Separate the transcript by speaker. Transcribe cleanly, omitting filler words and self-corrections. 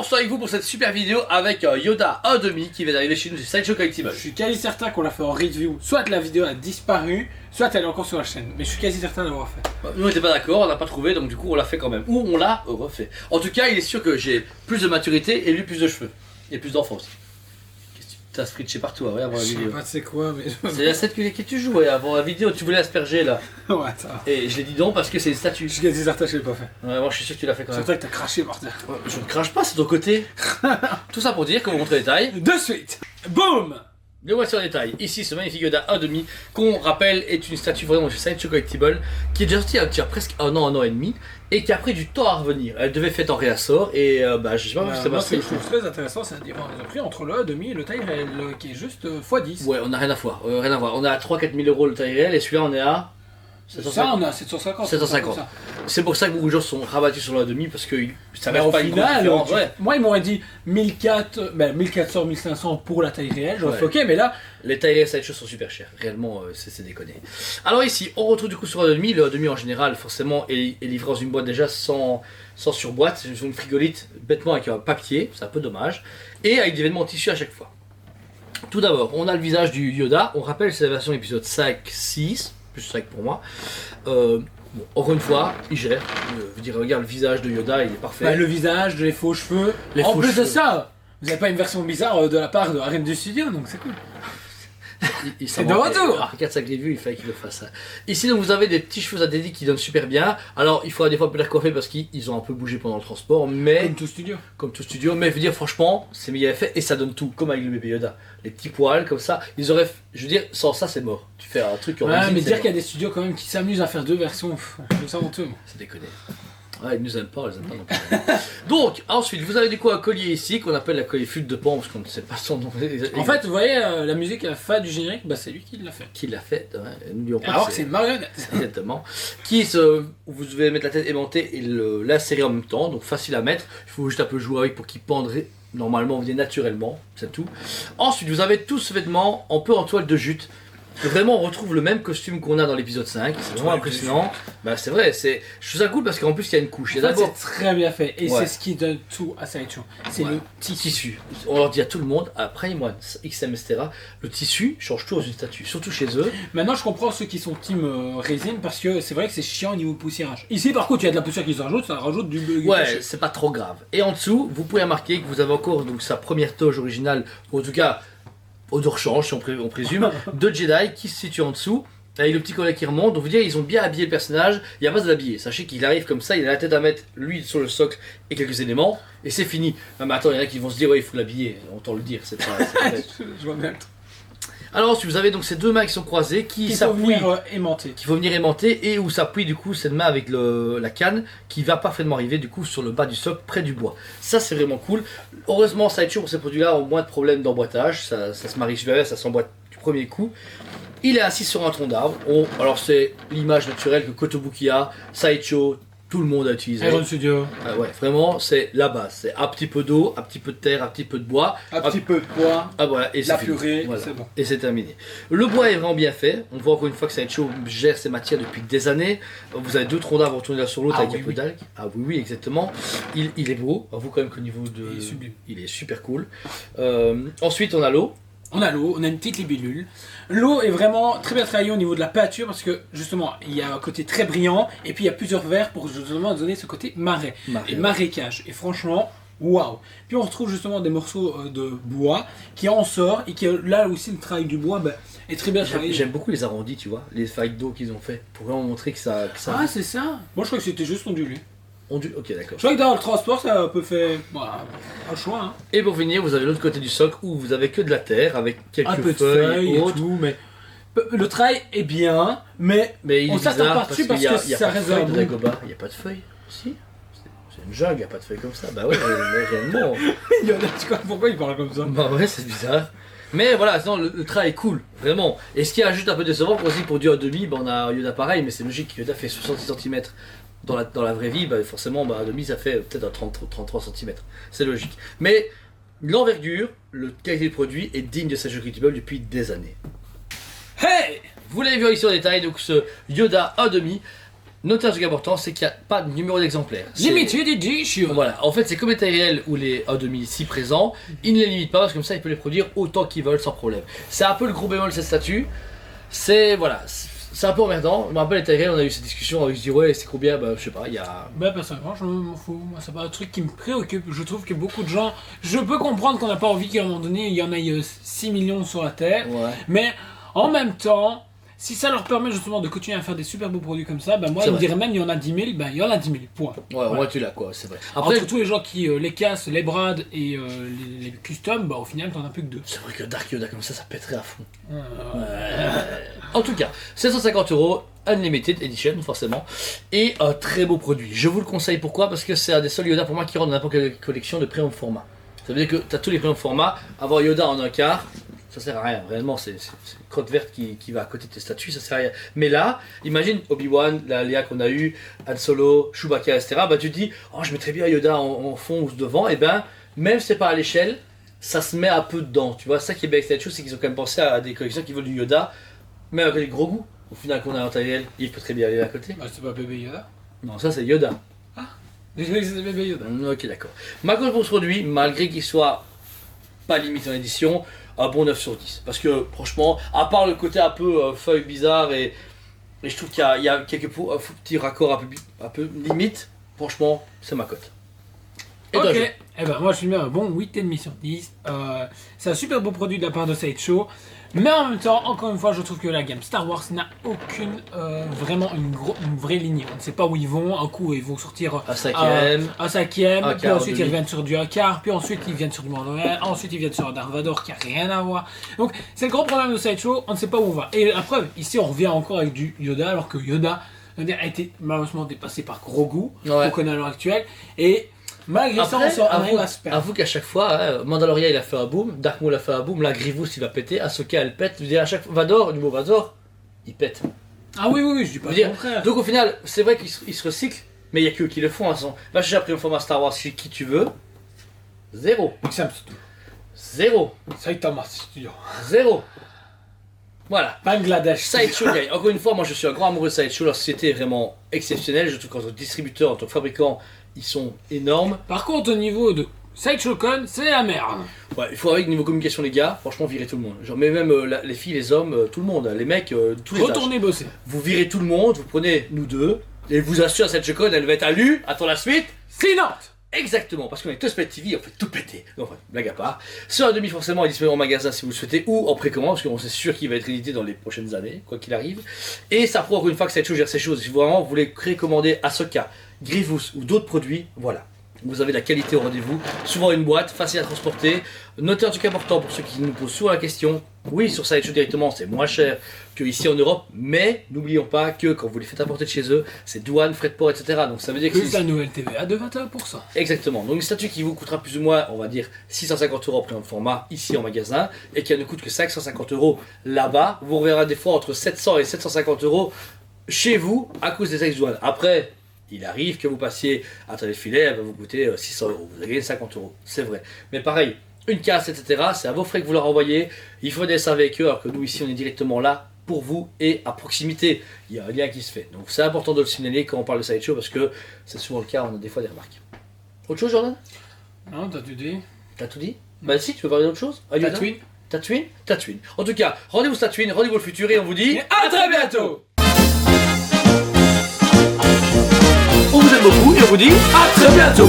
Speaker 1: se retrouve avec vous pour cette super vidéo avec Yoda 1.5 qui vient d'arriver chez nous sur Sideshow Collectible.
Speaker 2: Je suis quasi certain qu'on l'a fait en review. Soit la vidéo a disparu, soit elle est encore sur la chaîne. Mais je suis quasi certain d'avoir fait.
Speaker 1: Nous on n'était pas d'accord, on n'a pas trouvé, donc du coup on l'a fait quand même. Ou on l'a refait. En tout cas, il est sûr que j'ai plus de maturité et lui plus de cheveux. Et plus d'enfants aussi. T'as scritché partout, ouais, avant la
Speaker 2: Je sais
Speaker 1: vidéo.
Speaker 2: pas c'est quoi, mais...
Speaker 1: C'est la scène que tu joues, ouais, avant la vidéo, tu voulais asperger là.
Speaker 2: Ouais, ça va.
Speaker 1: Et je l'ai dit non parce que c'est une statue.
Speaker 2: Je suis quasi certain que je l'ai pas fait.
Speaker 1: Ouais, moi je suis sûr que tu l'as fait quand
Speaker 2: C'est
Speaker 1: même.
Speaker 2: toi que t'as craché, Martin.
Speaker 1: Ouais, je ne crache pas, c'est ton côté. Tout ça pour dire qu'on vous montre les tailles.
Speaker 2: De suite. Boum.
Speaker 1: Le voici en détail. Ici, ce magnifique Yoda 1.5, qu'on rappelle est une statue vraiment chez Sideshow Collectible, qui est déjà sortie il y a presque un an et demi, et qui a pris du temps à revenir. Elle devait faire en réassort, et je sais pas si c'est
Speaker 2: Moi, ce
Speaker 1: passé.
Speaker 2: que je trouve très intéressant, c'est qu'ils ont pris entre le demi et le taille réel, qui est juste x10.
Speaker 1: Ouais, on n'a rien à voir, rien à voir. On est à 3-4 000 euros le taille réel, et celui-là on est à...
Speaker 2: Ça, on a 750.
Speaker 1: 750. C'est pour ça que beaucoup de gens sont rabattus sur le 1.5 parce que ça
Speaker 2: Mais
Speaker 1: reste
Speaker 2: au
Speaker 1: pas une grande
Speaker 2: final,
Speaker 1: différence. Ouais.
Speaker 2: moi ils m'auraient dit 1400, 1500 pour la taille réelle, j'aurais fait ok, mais là,
Speaker 1: Les tailles réelles Sideshow sont super chères, réellement c'est déconné. Alors ici, on retrouve du coup sur le 1.5, le 1.5 en général forcément est livré dans une boîte déjà sans surboîte, c'est une frigolite bêtement avec un papier, c'est un peu dommage, et avec des vêtements en tissu à chaque fois. Tout d'abord, on a le visage du Yoda, on rappelle c'est la version épisode 5-6, plus 5 pour moi. Bon, encore une fois, il gère. Je veux dire, regarde le visage de Yoda, il est parfait.
Speaker 2: bah, le visage, les faux cheveux.
Speaker 1: Les
Speaker 2: En
Speaker 1: faux
Speaker 2: plus de
Speaker 1: cheveux.
Speaker 2: ça, vous avez pas une version bizarre de la part de Arène du Studio, donc c'est cool.
Speaker 1: Il
Speaker 2: C'est de retour.
Speaker 1: Ah, regarde ça que j'ai vu, il fallait qu'il le fasse. Ça. Ici, donc, vous avez des petits cheveux adédiques qui donnent super bien. Alors, il faudra des fois peut-être les recoiffer parce qu'ils ont un peu bougé pendant le transport, mais
Speaker 2: Comme tout studio.
Speaker 1: comme tout studio. Mais je veux dire, franchement, c'est bien fait et ça donne tout, comme avec le bébé Yoda. Les petits poils comme ça, ils auraient. Je veux dire, sans ça, c'est mort. Tu fais un truc en
Speaker 2: Ouais,
Speaker 1: résine,
Speaker 2: mais
Speaker 1: c'est
Speaker 2: dire
Speaker 1: mort.
Speaker 2: qu'il y a des studios quand même qui s'amusent à faire deux versions, je trouve ça honteux. Moi.
Speaker 1: C'est déconné. Ouais, ils nous aiment pas, on les aime pas non plus. Donc, ensuite, vous avez du coup un collier ici qu'on appelle la collier flûte de pan parce qu'on ne sait pas son nom.
Speaker 2: En fait, vous voyez, la musique à la fin du générique, bah, c'est lui qui l'a fait.
Speaker 1: qui l'a fait, ouais, n'oublions pas
Speaker 2: Alors que c'est une marionnette.
Speaker 1: exactement. Vous devez mettre la tête aimantée et l'insérer en même temps, donc facile à mettre. Il faut juste un peu jouer avec pour qu'il pende normalement, naturellement, c'est tout. Ensuite, vous avez tout ce vêtement un peu en toile de jute. Vraiment, on retrouve le même costume qu'on a dans l'épisode 5, c'est vraiment impressionnant. Bah, c'est vrai, je trouve ça cool parce qu'en plus, il y a une couche. Il y a
Speaker 2: En fait,
Speaker 1: d'abord
Speaker 2: c'est très bien fait et
Speaker 1: Ouais.
Speaker 2: c'est ce qui donne tout à Sideshow. C'est
Speaker 1: Ouais.
Speaker 2: le
Speaker 1: petit
Speaker 2: tissu.
Speaker 1: tissu. On leur dit à tout le monde, après moi, XM, etc. Le tissu change tout dans une statue, surtout chez eux.
Speaker 2: Maintenant, je comprends ceux qui sont team résine parce que c'est vrai que c'est chiant au niveau poussiérage. Ici, par contre, il y a de la poussière qui se rajoute, ça rajoute du
Speaker 1: Ouais,
Speaker 2: cachet.
Speaker 1: c'est pas trop grave. Et en dessous, vous pouvez remarquer que vous avez encore donc sa première toge originale, ou en tout cas au rechange, si on présume, de Jedi qui se situe en dessous. Avec le petit collet qui remonte, donc vous dire ils ont bien habillé le personnage, il n'y a pas de l'habiller. Sachez qu'il arrive comme ça, il a la tête à mettre lui sur le socle et quelques éléments, et c'est fini. Non mais attends, il y en a qui vont se dire ouais il faut l'habiller, on t'en le dire, c'est pas bête.
Speaker 2: Je vois bien le truc.
Speaker 1: Alors ensuite vous avez donc ces deux mains qui sont croisées, qui
Speaker 2: Qui faut
Speaker 1: s'appuient,
Speaker 2: venir aimanter.
Speaker 1: qui vont venir aimanter, et où s'appuie du coup cette main avec la canne, qui va parfaitement arriver du coup sur le bas du socle, près du bois. Ça c'est vraiment cool. Heureusement Sideshow pour ces produits-là ont moins de problèmes d'emboîtage, ça se marie super bien, ça s'emboîte du premier coup. Il est assis sur un tronc d'arbre. Alors c'est l'image naturelle que Kotobuki a, Sideshow, tout le monde a utilisé.
Speaker 2: Iron Studio.
Speaker 1: Ah ouais, vraiment c'est la base. C'est un petit peu d'eau, un petit peu de terre, un petit peu de bois.
Speaker 2: Un petit peu de poids.
Speaker 1: Ah voilà, et
Speaker 2: La
Speaker 1: c'est fini.
Speaker 2: purée,
Speaker 1: Voilà.
Speaker 2: c'est bon.
Speaker 1: Et c'est terminé. Le bois est vraiment bien fait. On voit encore une fois que Sideshow gère ses matières depuis des années. Vous avez deux troncs d'arbres tournés l'un sur l'autre
Speaker 2: Ah
Speaker 1: avec
Speaker 2: oui,
Speaker 1: un peu
Speaker 2: oui.
Speaker 1: d'algues. Ah oui, oui, exactement. Il est beau. Avoue quand même qu'au niveau de.
Speaker 2: Il est sublime.
Speaker 1: Il est super cool. Ensuite, on a l'eau.
Speaker 2: On a l'eau, on a une petite libellule. L'eau est vraiment très bien travaillée au niveau de la peinture parce que justement il y a un côté très brillant et puis il y a plusieurs verres pour justement donner ce côté marais et marécage. Et franchement, waouh! Puis on retrouve justement des morceaux de bois qui en sort et qui là aussi le travail du bois est très bien travaillé.
Speaker 1: J'aime beaucoup les arrondis, tu vois, les failles d'eau qu'ils ont fait pour vraiment montrer que ça.
Speaker 2: Ah, c'est ça? Moi je crois que c'était juste ondulé.
Speaker 1: Ok, d'accord.
Speaker 2: Je crois que dans le transport ça peut faire un choix. Hein.
Speaker 1: Et pour finir, vous avez l'autre côté du socle où vous avez que de la terre avec quelques
Speaker 2: Un peu de
Speaker 1: feuilles
Speaker 2: feuilles
Speaker 1: et
Speaker 2: et
Speaker 1: autres.
Speaker 2: tout, mais le travail est bien, mais
Speaker 1: Mais il
Speaker 2: on
Speaker 1: est
Speaker 2: s'attend
Speaker 1: bizarre
Speaker 2: pas dessus parce
Speaker 1: qu'il y a,
Speaker 2: que
Speaker 1: il y a
Speaker 2: ça
Speaker 1: pas de
Speaker 2: reste
Speaker 1: feuilles
Speaker 2: un
Speaker 1: de
Speaker 2: bout.
Speaker 1: Dagobah. Il n'y a pas de feuilles. Si. C'est une jungle, il n'y a pas de feuilles comme ça. Bah ouais, mais réellement.
Speaker 2: Il y en a, tu vois, pourquoi il parle comme ça?
Speaker 1: Bah ouais, c'est bizarre. Mais voilà, sinon le travail est cool, vraiment. Et ce qui est juste un peu décevant aussi pour du 1.5, bah on a Yoda pareil, mais c'est logique. Yoda fait 66 cm dans la vraie vie, bah forcément, bah 1.5 ça fait peut-être un 33 cm. C'est logique. Mais l'envergure, le qualité de produit est digne de Sideshow Collectible depuis des années.
Speaker 2: Hey!
Speaker 1: Vous l'avez vu ici en détail, donc ce Yoda 1.5. Notez un truc important, c'est qu'il n'y a pas de numéro d'exemplaire.
Speaker 2: Limited edition.
Speaker 1: Voilà, en fait c'est comme les tailles réelles ou les A2000 ici présents, ils ne les limitent pas parce que comme ça ils peuvent les produire autant qu'ils veulent sans problème. C'est un peu le gros bémol de cette statue, c'est voilà, c'est un peu emmerdant. Je me rappelle les tailles réelles, on a eu cette discussion avec, je dis ouais c'est combien, bah je sais pas, il y a...
Speaker 2: Bah personnellement je m'en fous, moi c'est pas un truc qui me préoccupe, je trouve que beaucoup de gens, je peux comprendre qu'on n'a pas envie qu'à un moment donné il y en ait 6 millions sur la Terre, mais en même temps... Si ça leur permet justement de continuer à faire des super beaux produits comme ça, ben moi je dirais même il y en a 10 000, ben il y en a 10 000, point.
Speaker 1: Ouais, moi tu l'as quoi, c'est vrai.
Speaker 2: Après, entre tous les gens qui les cassent, les bradent et les customs, bah au final t'en as plus que 2.
Speaker 1: C'est vrai que Dark Yoda comme ça pèterait à fond. En tout cas, 750€, Unlimited Edition forcément, et un très beau produit. Je vous le conseille, pourquoi? Parce que c'est un des seuls Yoda pour moi qui rentre dans n'importe quelle collection de premium format. Ça veut dire que tu as tous les premium formats, avoir Yoda en un quart, ça sert à rien, réellement c'est une crotte verte qui va à côté de tes statues, ça sert à rien. Mais là, imagine Obi-Wan, la Léa qu'on a eu, Han Solo, Chewbacca, etc. Bah tu te dis, oh je mettrais bien Yoda en fond ou devant, et ben même si c'est pas à l'échelle, ça se met un peu dedans. Tu vois, ça qui est bien avec cette chose, c'est qu'ils ont quand même pensé à des collections qui veulent du Yoda, mais avec des gros goûts. Au final qu'on a en taille réelle, il peut très bien aller à côté.
Speaker 2: Bah c'est pas bébé Yoda.
Speaker 1: Non, ça c'est Yoda.
Speaker 2: Ah, désolé que c'était bébé Yoda.
Speaker 1: Ok d'accord. Ma cause pour ce produit, malgré qu'il soit pas limité en édition, un bon 9 sur 10. Parce que franchement, à part le côté un peu feuille bizarre et je trouve qu'il y a quelques petits raccords un peu limite, franchement, c'est ma cote. Et
Speaker 2: ok, et ben moi je lui mets un bon 8,5 sur 10. C'est un super beau produit de la part de Sideshow. Mais en même temps, encore une fois, je trouve que la gamme Star Wars n'a aucune, vraiment une vraie ligne. On ne sait pas où ils vont. Un coup, ils vont sortir
Speaker 1: un cinquième,
Speaker 2: puis ensuite ils reviennent sur du quart, puis ensuite ils viennent sur du Mandalorian, ensuite ils viennent sur un Darth Vader qui a rien à voir. Donc c'est le gros problème de Sideshow, on ne sait pas où on va. Et la preuve, ici on revient encore avec du Yoda, alors que Yoda a été malheureusement dépassé par Grogu, qu'on connaît à l'heure actuelle. Et malgré ça, on arrive à se perdre.
Speaker 1: Avoue qu'à chaque fois, hein, Mandalorian il a fait un boom, Dark Maul a fait un boom, là Grievous il va péter, Ahsoka elle pète. Je veux dire, à chaque fois, Vador, du mot Vador, il pète.
Speaker 2: Ah oui, je dis pas le contraire.
Speaker 1: Donc au final, c'est vrai qu'ils se recyclent, mais il n'y a que eux qui le font. Hein, va chercher après un format Star Wars chez qui tu veux. Zéro. Zéro.
Speaker 2: Saitama Studio.
Speaker 1: Zéro. Voilà.
Speaker 2: Bangladesh.
Speaker 1: Sideshow gagne. Encore une fois, moi je suis un grand amoureux de Sideshow. Leur société est vraiment exceptionnelle. Je trouve qu'en tant que distributeur, en tant que fabricant, ils sont énormes.
Speaker 2: Par contre, au niveau de Sideshow Con, c'est la merde.
Speaker 1: Ouais, il faut avec niveau communication, les gars, franchement, virer tout le monde. Genre, mais même les filles, les hommes, tout le monde, les mecs, tous les âges.
Speaker 2: Retournez bosser.
Speaker 1: Vous virez tout le monde, vous prenez nous deux, et je vous assure, cette Sideshow Con, elle va être à l'U. Attends la suite.
Speaker 2: C'est Nantes.
Speaker 1: Exactement, parce qu'on est tous Split TV, on fait tout péter. Donc, enfin, blague à part. Sur un demi, forcément, il est disponible en magasin si vous le souhaitez, ou en précommande, parce qu'on est sûr qu'il va être édité dans les prochaines années, quoi qu'il arrive. Et ça prouve encore une fois que Sideshow gère ces choses. Si vraiment vous voulez précommander Ahsoka, Grievous ou d'autres produits, voilà. Vous avez la qualité au rendez-vous, souvent une boîte, facile à transporter. Notez un truc important pour ceux qui nous posent souvent la question. Oui, sur Sideshow directement, c'est moins cher qu'ici en Europe, mais n'oublions pas que quand vous les faites apporter de chez eux, c'est douane, frais de port, etc. Donc ça veut dire que
Speaker 2: plus la nouvelle TVA de 21%.
Speaker 1: Exactement. Donc une statue qui vous coûtera plus ou moins, on va dire, 650 € en prix de format ici en magasin, et qui ne coûte que 550 € là-bas, vous reverrez des fois entre 700 et 750 € chez vous à cause des taxes douane. Après, il arrive que vous passiez à travers le filet, elle va vous coûter 600 €. Vous avez gagné 50 €, c'est vrai. Mais pareil, une casse, etc., c'est à vos frais que vous leur envoyez. Il faut des avec eux, alors que nous ici, on est directement là pour vous et à proximité. Il y a un lien qui se fait. Donc c'est important de le signaler quand on parle de Sideshow parce que c'est souvent le cas, on a des fois des remarques. Autre chose, Jordan?
Speaker 2: Non, t'as tout dit.
Speaker 1: T'as tout dit? Bah si, tu veux parler d'autre chose?
Speaker 2: Tatooine.
Speaker 1: Tatooine. En tout cas, rendez-vous Tatooine, rendez-vous le futur et on vous dit
Speaker 2: à très bientôt.
Speaker 1: On vous aime beaucoup et on vous dit à très bientôt.